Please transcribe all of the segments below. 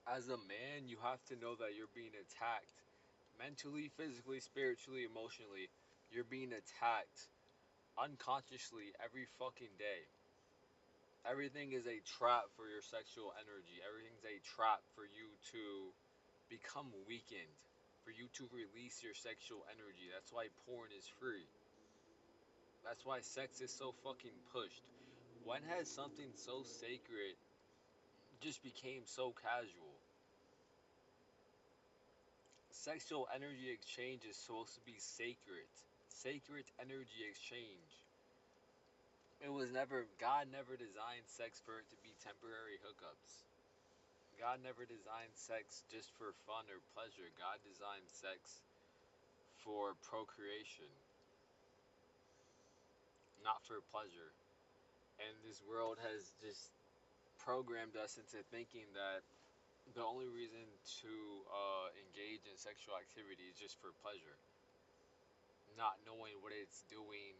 As a man, you have to know that you're being attacked mentally, physically, spiritually, emotionally. You're being attacked unconsciously every fucking day. Everything is a trap for your sexual energy. Everything's a trap for you to become weakened, for you to release your sexual energy. That's why porn is free. That's why sex is so fucking pushed. When has something so sacred just became so casual? Sexual energy exchange is supposed to be sacred. Sacred energy exchange. It was never, God never designed sex for it to be temporary hookups. God never designed sex just for fun or pleasure. God designed sex for procreation, not for pleasure. And this world has just programmed us into thinking that the only reason to engage in sexual activity is just for pleasure, not knowing what it's doing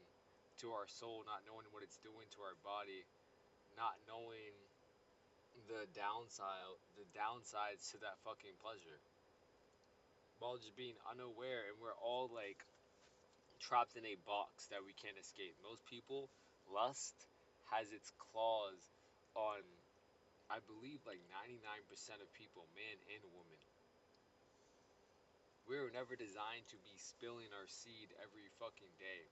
to our soul, not knowing what it's doing to our body, not knowing the downsides to that fucking pleasure. While just being unaware, and we're all like trapped in a box that we can't escape. Most people, lust has its claws on, I believe, like 99% of people, man and woman. We were never designed to be spilling our seed every fucking day.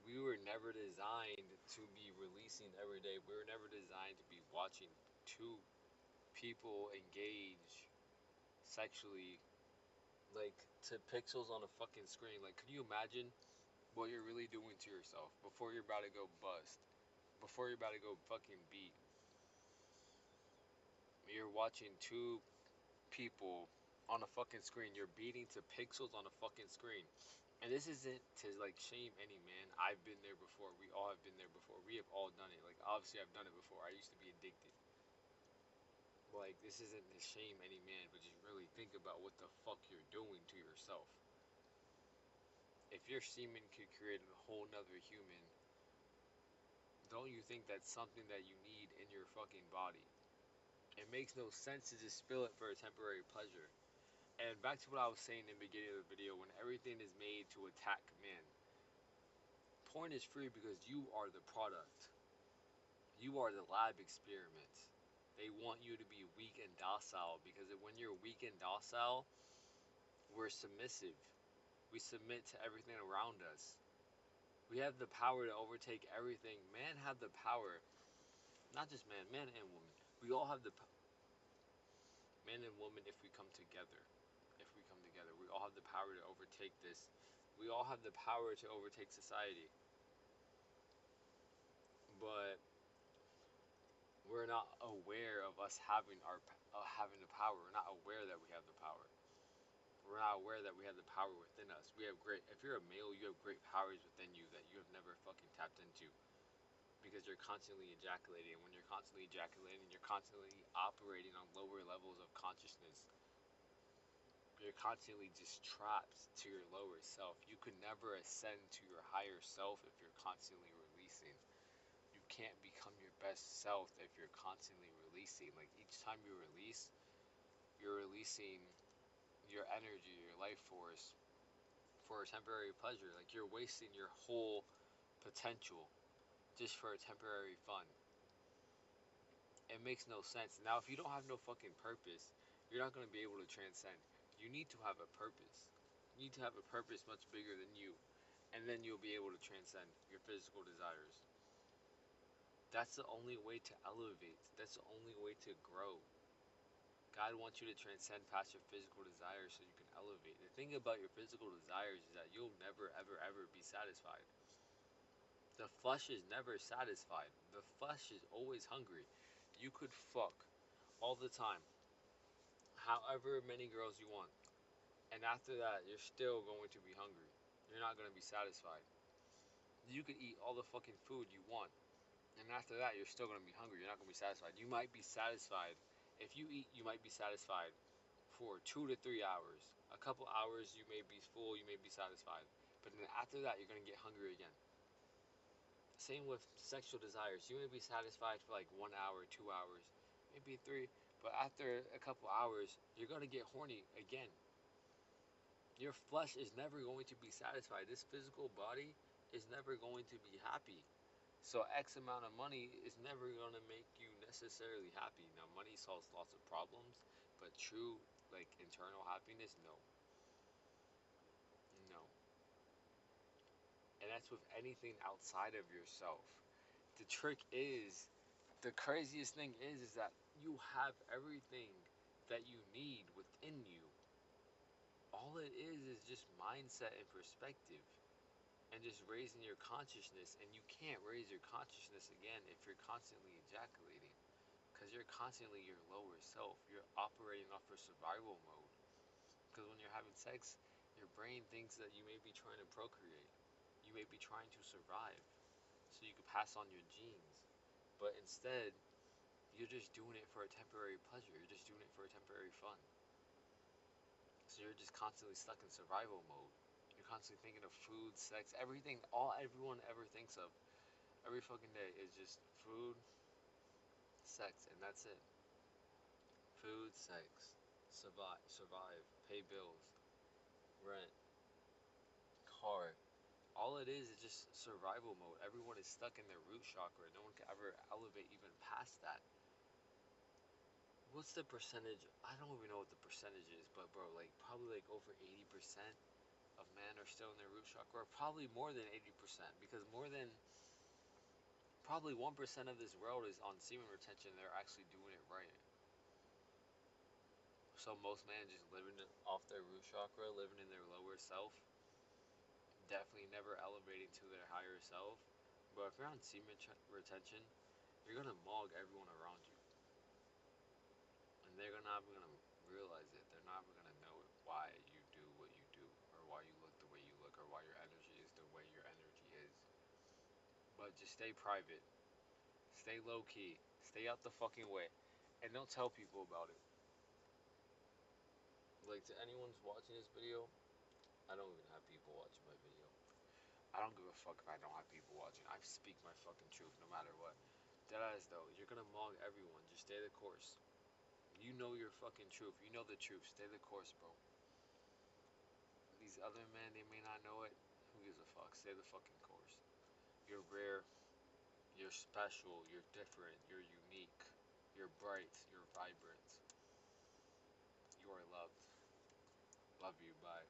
We were never designed to be releasing every day. We were never designed to be watching two people engage sexually, like, to pixels on a fucking screen. Like, could you imagine what you're really doing to yourself before you're about to go bust? Before you're about to go fucking beat? You're watching two people on a fucking screen. You're beating to pixels on a fucking screen. And this isn't to like shame any man. I've been there before. We all have been there before. We have all done it. Like, obviously I've done it before. I used to be addicted. Like, this isn't to shame any man, but just really think about what the fuck you're doing to yourself. If your semen could create a whole nother human, don't you think that's something that you need in your fucking body? It makes no sense to just spill it for a temporary pleasure. And back to what I was saying in the beginning of the video, when everything is made to attack men, porn is free because you are the product. You are the lab experiment. They want you to be weak and docile because when you're weak and docile, we're submissive. We submit to everything around us. We have the power to overtake everything. Man have the power, not just man and woman. We all have the man and woman if we come together. If we come together, we all have the power to overtake this. We all have the power to overtake society. But we're not aware of us having the power. We're not aware that we have the power. We're not aware that we have the power within us. We have great. If you're a male, you have great powers within you that you have never fucking tapped into because you're constantly ejaculating. And when you're constantly ejaculating, you're constantly operating on lower levels of consciousness. You're constantly just trapped to your lower self. You could never ascend to your higher self if you're constantly releasing. You can't become your best self if you're constantly releasing. Like, each time you release, you're releasing your energy, your life force for a temporary pleasure. Like, you're wasting your whole potential just for a temporary fun. It makes no sense. Now, if you don't have no fucking purpose, you're not going to be able to transcend. You need to have a purpose. You need to have a purpose much bigger than you, and then you'll be able to transcend your physical desires. That's the only way to elevate. That's the only way to grow. God wants you to transcend past your physical desires so you can elevate. The thing about your physical desires is that you'll never, ever, ever be satisfied. The flesh is never satisfied. The flesh is always hungry. You could fuck all the time, however many girls you want, and after that, you're still going to be hungry. You're not going to be satisfied. You could eat all the fucking food you want, and after that, you're still going to be hungry. You're not going to be satisfied. You might be satisfied. If you eat, you might be satisfied for 2 to 3 hours. A couple hours, you may be full, you may be satisfied. But then after that, you're going to get hungry again. Same with sexual desires. You may be satisfied for like 1 hour, 2 hours, maybe three. But after a couple hours, you're gonna get horny again. Your flesh is never going to be satisfied. This physical body is never going to be happy. So X amount of money is never gonna make you necessarily happy. Now money solves lots of problems, but true like internal happiness, no. No. And that's with anything outside of yourself. The trick is, the craziest thing is that you have everything that you need within you. All it is just mindset and perspective and just raising your consciousness. And you can't raise your consciousness again if you're constantly ejaculating, because you're constantly your lower self. You're operating off of survival mode. Because when you're having sex, your brain thinks that you may be trying to procreate. You may be trying to survive so you can pass on your genes. But instead, you're just doing it for a temporary pleasure. You're just doing it for a temporary fun. So you're just constantly stuck in survival mode. You're constantly thinking of food, sex, everything, all everyone ever thinks of every fucking day is just food, sex, and that's it. Food, sex, survive, pay bills, rent, car. All it is just survival mode. Everyone is stuck in their root chakra. No one can ever elevate even past that. What's the percentage? I don't even know what the percentage is, but bro, like probably like over 80% of men are still in their root chakra. Probably more than 80%, because more than probably 1% of this world is on semen retention. They're actually doing it right. So most men just living off their root chakra, living in their lower self, definitely never elevating to their higher self. But if you're on semen retention, you're gonna mog everyone around you, and they're not even gonna realize it. They're not even gonna know why you do what you do, or why you look the way you look, or why your energy is the way your energy is. But just stay private, stay low key, stay out the fucking way, and don't tell people about it. Like, to anyone's watching this video, I don't even have people watching my video. I don't give a fuck if I don't have people watching. I speak my fucking truth no matter what. Deadass though, you're gonna mog everyone. Just stay the course. You know your fucking truth. You know the truth. Stay the course, bro. These other men, they may not know it. Who gives a fuck? Stay the fucking course. You're rare. You're special. You're different. You're unique. You're bright. You're vibrant. You are loved. Love you. Bye.